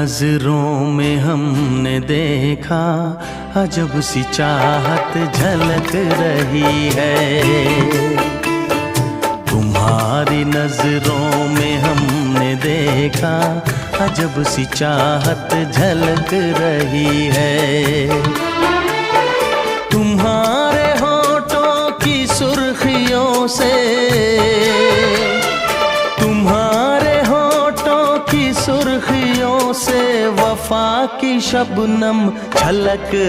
नजरों में हमने देखा अजब सी चाहत झलक रही है। तुम्हारी नजरों में हमने देखा अजब सी चाहत झलक रही है। तुम्हारे होठों की सुर्खियों से, तुम्हारे होठों की सुर्खियों से वफा की शबनम छलक